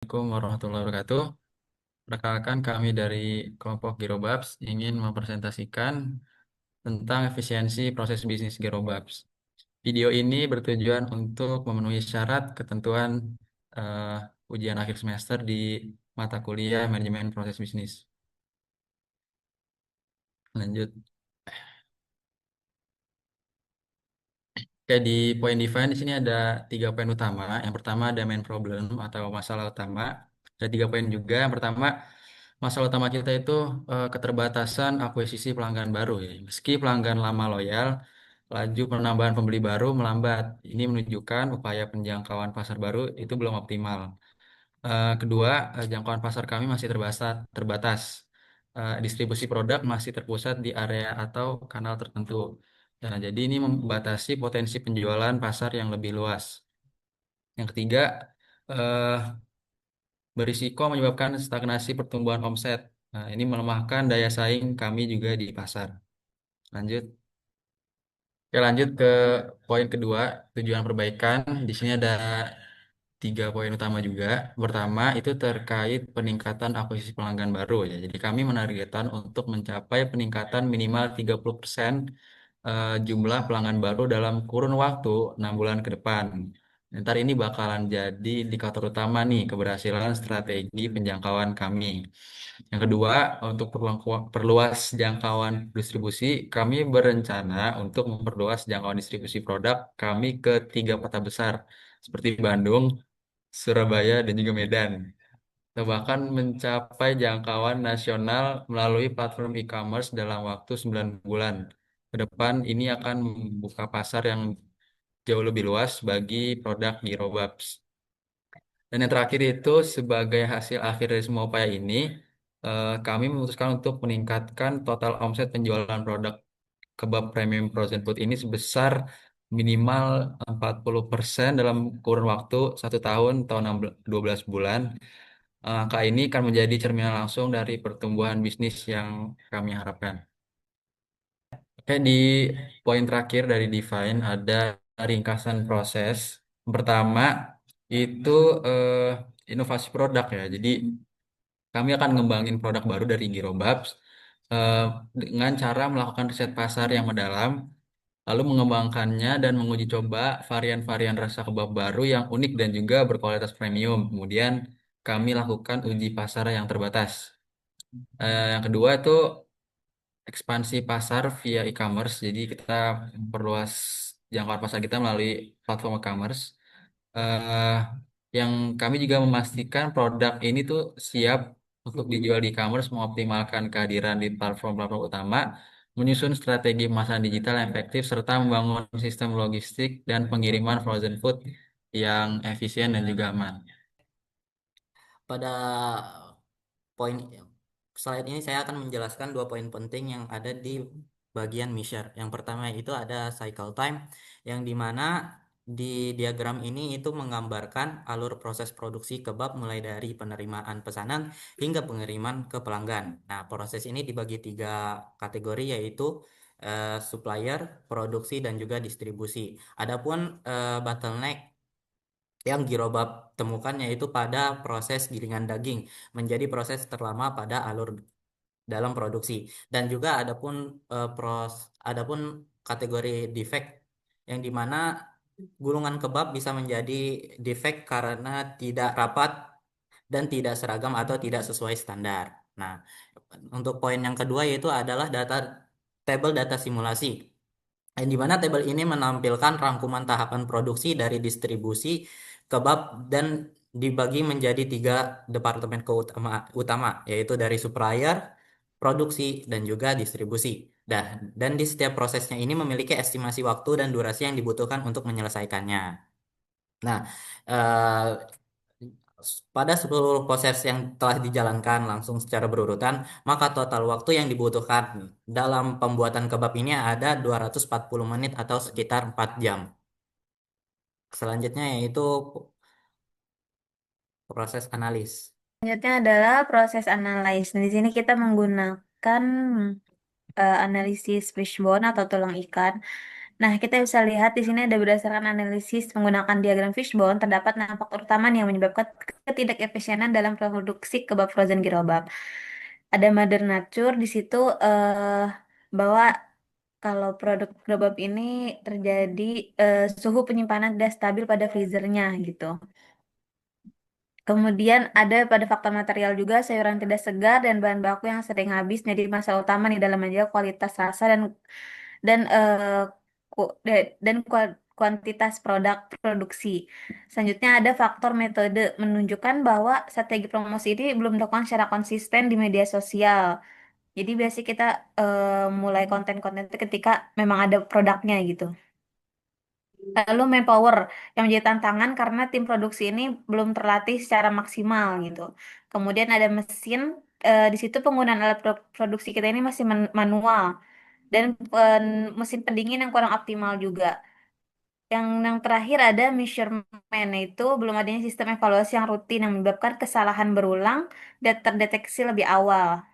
Assalamualaikum warahmatullahi wabarakatuh. Rekan-rekan kami dari kelompok Girobabs ingin mempresentasikan tentang efisiensi proses bisnis Girobabs. Video ini bertujuan untuk memenuhi syarat ketentuan ujian akhir semester di mata kuliah manajemen proses bisnis. Lanjut. Oke, di poin define di sini ada 3 poin utama. Yang pertama ada main problem atau masalah utama. Ada 3 poin juga. Yang pertama, masalah utama kita itu keterbatasan akuisisi pelanggan baru ya. Meski pelanggan lama loyal, laju penambahan pembeli baru melambat. Ini menunjukkan upaya penjangkauan pasar baru itu belum optimal. Kedua, jangkauan pasar kami masih terbatas. Distribusi produk masih terpusat di area atau kanal tertentu. Nah, jadi ini membatasi potensi penjualan pasar yang lebih luas. Yang ketiga, eh, berisiko menyebabkan stagnasi pertumbuhan omset. Nah, ini melemahkan daya saing kami juga di pasar. Lanjut. Oke, lanjut ke poin kedua, tujuan perbaikan. Di sini ada 3 poin utama juga. Pertama, itu terkait peningkatan akuisisi pelanggan baru ya. Jadi kami menargetkan untuk mencapai peningkatan minimal 30% jumlah pelanggan baru dalam kurun waktu 6 bulan ke depan. Ntar ini bakalan jadi indikator utama nih keberhasilan strategi penjangkauan kami. Yang kedua, untuk perluas jangkauan distribusi, kami berencana untuk memperluas jangkauan distribusi produk kami ke 3 kota besar seperti Bandung, Surabaya, dan juga Medan. Kita bahkan mencapai jangkauan nasional melalui platform e-commerce dalam waktu 9 bulan. Ke depan ini akan membuka pasar yang jauh lebih luas bagi produk Girobabs. Dan yang terakhir itu sebagai hasil akhir dari semua upaya ini, kami memutuskan untuk meningkatkan total omset penjualan produk kebab premium frozen food ini sebesar minimal 40% dalam kurun waktu 1 tahun atau 12 bulan. Angka ini akan menjadi cerminan langsung dari pertumbuhan bisnis yang kami harapkan. Oke, di poin terakhir dari Define ada ringkasan proses. Yang pertama itu inovasi produk ya. Jadi kami akan ngembangin produk baru dari Girobabs eh, dengan cara melakukan riset pasar yang mendalam, lalu mengembangkannya dan menguji coba varian-varian rasa kebab baru yang unik dan juga berkualitas premium. Kemudian kami lakukan uji pasar yang terbatas. Yang kedua itu ekspansi pasar via e-commerce. Jadi kita perluas jangkauan pasar kita melalui platform e-commerce. eh yang kami juga memastikan produk ini tuh siap untuk dijual di e-commerce, mengoptimalkan kehadiran di platform-platform utama, menyusun strategi pemasaran digital yang efektif, serta membangun sistem logistik dan pengiriman frozen food yang efisien dan juga aman. Pada poin slide ini saya akan menjelaskan 2 poin penting yang ada di bagian measure. Yang pertama itu ada cycle time, yang dimana di diagram ini itu menggambarkan alur proses produksi kebab mulai dari penerimaan pesanan hingga pengiriman ke pelanggan. Nah, proses ini dibagi 3 kategori, yaitu supplier, produksi, dan juga distribusi. Adapun bottleneck yang Girobab temukan yaitu pada proses gilingan daging, menjadi proses terlama pada alur dalam produksi. Dan juga adapun kategori defect, yang dimana gulungan kebab bisa menjadi defect karena tidak rapat dan tidak seragam atau tidak sesuai standar. Nah, untuk poin yang kedua yaitu adalah table data simulasi, yang dimana tabel ini menampilkan rangkuman tahapan produksi dari distribusi kebab dan dibagi menjadi 3 departemen utama, yaitu dari supplier, produksi, dan juga distribusi. Dan di setiap prosesnya ini memiliki estimasi waktu dan durasi yang dibutuhkan untuk menyelesaikannya. Nah, eh, pada seluruh proses yang telah dijalankan langsung secara berurutan, maka total waktu yang dibutuhkan dalam pembuatan kebab ini ada 240 menit atau sekitar 4 jam. Selanjutnya yaitu proses analis. Selanjutnya adalah proses analyze. Di sini kita menggunakan analisis fishbone atau tulang ikan. Nah, kita bisa lihat di sini ada berdasarkan analisis menggunakan diagram fishbone, terdapat 6 faktor utama nih yang menyebabkan ketidakefisienan dalam produksi kebab frozen gerobak. Ada mother nature di situ bahwa kalau produk gerobak ini terjadi suhu penyimpanan tidak stabil pada freezernya gitu. Kemudian ada pada faktor material juga sayuran tidak segar dan bahan baku yang sering habis jadi masalah utama nih dalam menjaga kualitas rasa dan kuantitas produk produksi. Selanjutnya ada faktor metode menunjukkan bahwa strategi promosi ini belum dilakukan secara konsisten di media sosial. Jadi biasanya kita mulai konten-konten itu ketika memang ada produknya gitu. Lalu manpower yang menjadi tantangan karena tim produksi ini belum terlatih secara maksimal gitu. Kemudian ada mesin, di situ penggunaan alat produksi kita ini masih manual dan mesin pendingin yang kurang optimal juga. Yang terakhir ada measurement, itu belum adanya sistem evaluasi yang rutin yang menyebabkan kesalahan berulang dan terdeteksi lebih awal.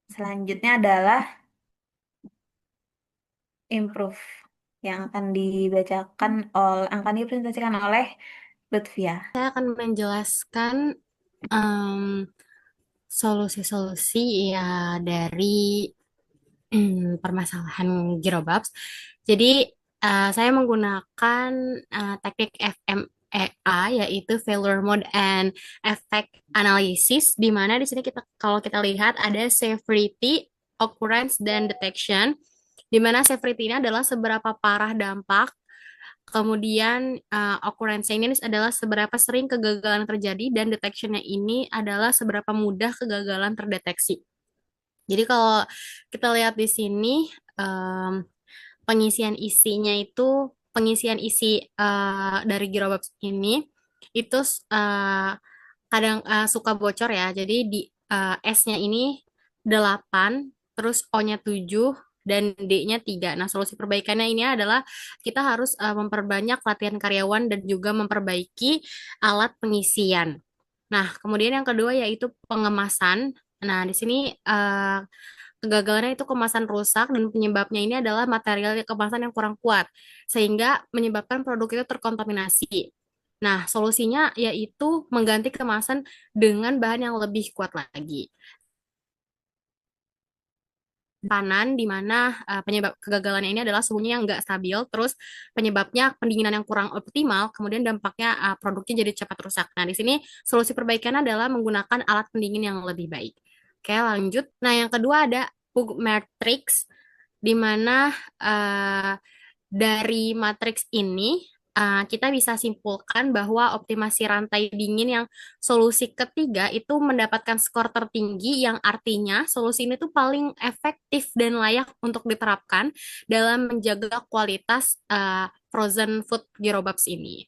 Selanjutnya adalah improve yang akan dipresentasikan oleh Lutfia. Saya akan menjelaskan em, solusi-solusi ya dari permasalahan Girobabs. Jadi saya menggunakan teknik FMEA yaitu Failure Mode and Effect Analysis di mana di sini kalau kita lihat ada severity, occurrence dan detection di mana severity ini adalah seberapa parah dampak. Kemudian occurrence ini adalah seberapa sering kegagalan terjadi dan detection-nya ini adalah seberapa mudah kegagalan terdeteksi. Jadi kalau kita lihat di sini em, pengisian isinya itu pengisian isi dari Girobabs ini itu kadang suka bocor ya. Jadi di S-nya ini 8, terus O-nya 7 dan D-nya 3. Nah, solusi perbaikannya ini adalah kita harus memperbanyak latihan karyawan dan juga memperbaiki alat pengisian. Nah, kemudian yang kedua yaitu pengemasan. Nah, di sini kegagalannya itu kemasan rusak dan penyebabnya ini adalah material kemasan yang kurang kuat sehingga menyebabkan produk itu terkontaminasi. Nah, solusinya yaitu mengganti kemasan dengan bahan yang lebih kuat lagi. Panan di mana penyebab kegagalannya ini adalah suhunya yang nggak stabil, terus penyebabnya pendinginan yang kurang optimal, kemudian dampaknya produknya jadi cepat rusak. Nah, di sini solusi perbaikannya adalah menggunakan alat pendingin yang lebih baik. Oke, lanjut. Nah, yang kedua ada Pug Matrix, di mana eh, dari matriks ini kita bisa simpulkan bahwa optimasi rantai dingin yang solusi ketiga itu mendapatkan skor tertinggi yang artinya solusi ini tuh paling efektif dan layak untuk diterapkan dalam menjaga kualitas frozen food Girobabs ini.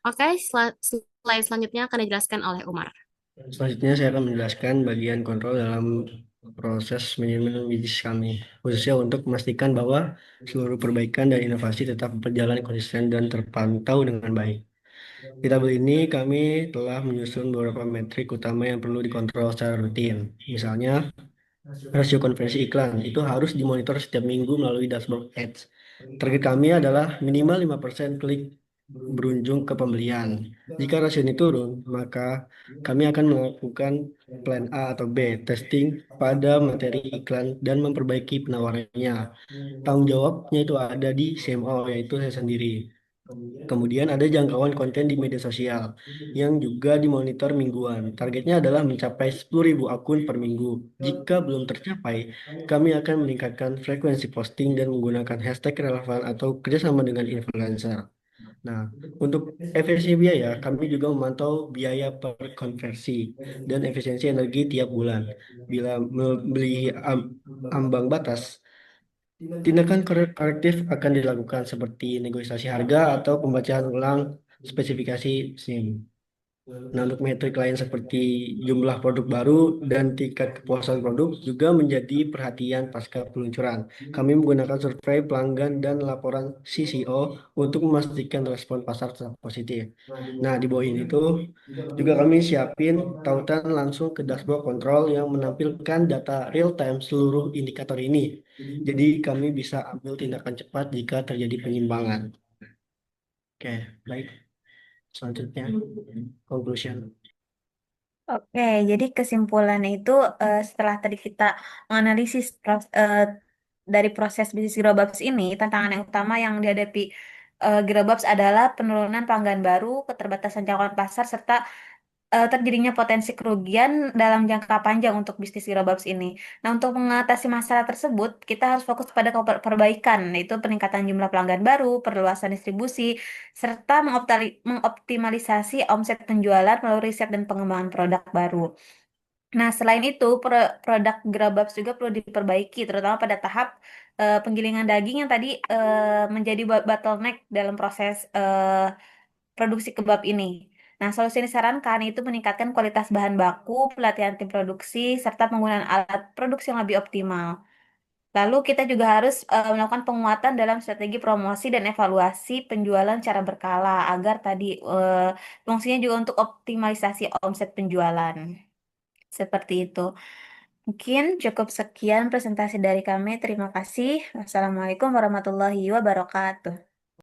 Oke, slide selanjutnya akan dijelaskan oleh Umar. Selanjutnya saya akan menjelaskan bagian kontrol dalam proses manajemen bisnis kami, khususnya untuk memastikan bahwa seluruh perbaikan dan inovasi tetap berjalan konsisten dan terpantau dengan baik. Di tabel ini kami telah menyusun beberapa metrik utama yang perlu dikontrol secara rutin. Misalnya, rasio konversi iklan itu harus dimonitor setiap minggu melalui dashboard ads. Target kami adalah minimal 5% klik berujung ke pembelian. Jika rasio ini turun, maka kami akan melakukan plan A atau B, testing pada materi iklan dan memperbaiki penawarannya. Tanggung jawabnya itu ada di CMO, yaitu saya sendiri. Kemudian ada jangkauan konten di media sosial yang juga dimonitor mingguan. Targetnya adalah mencapai 10.000 akun per minggu. Jika belum tercapai, kami akan meningkatkan frekuensi posting dan menggunakan hashtag relevan atau kerjasama dengan influencer. Nah, untuk efisiensi biaya, kami juga memantau biaya per konversi dan efisiensi energi tiap bulan. Bila membeli ambang batas, tindakan korektif akan dilakukan seperti negosiasi harga atau pembacaan ulang spesifikasi SIM. Nah, untuk metrik lain seperti jumlah produk baru dan tingkat kepuasan produk juga menjadi perhatian pasca peluncuran. Kami menggunakan survei pelanggan dan laporan CCO untuk memastikan respon pasar tetap positif. Nah, di bawah ini tuh juga kami siapin tautan langsung ke dashboard kontrol yang menampilkan data real time seluruh indikator ini. Jadi kami bisa ambil tindakan cepat jika terjadi penyimpangan. Oke, baik. Selanjutnya, conclusion. Oke, jadi kesimpulannya itu setelah tadi kita menganalisis dari proses bisnis Girobabs ini, tantangan yang utama yang dihadapi Girobabs adalah penurunan pelanggan baru, keterbatasan jangkauan pasar, serta terjadinya potensi kerugian dalam jangka panjang untuk bisnis Girobabs ini. Nah, untuk mengatasi masalah tersebut, kita harus fokus pada perbaikan, yaitu peningkatan jumlah pelanggan baru, perluasan distribusi, serta mengoptimalisasi omset penjualan melalui riset dan pengembangan produk baru. Nah, selain itu, produk Grababs juga perlu diperbaiki, terutama pada tahap penggilingan daging yang tadi menjadi bottleneck dalam proses produksi kebab ini. Nah, solusi yang disarankan itu meningkatkan kualitas bahan baku, pelatihan tim produksi, serta penggunaan alat produksi yang lebih optimal. Lalu kita juga harus melakukan penguatan dalam strategi promosi dan evaluasi penjualan secara berkala agar tadi fungsinya juga untuk optimalisasi omset penjualan. Seperti itu. Mungkin cukup sekian presentasi dari kami. Terima kasih. Wassalamualaikum warahmatullahi wabarakatuh.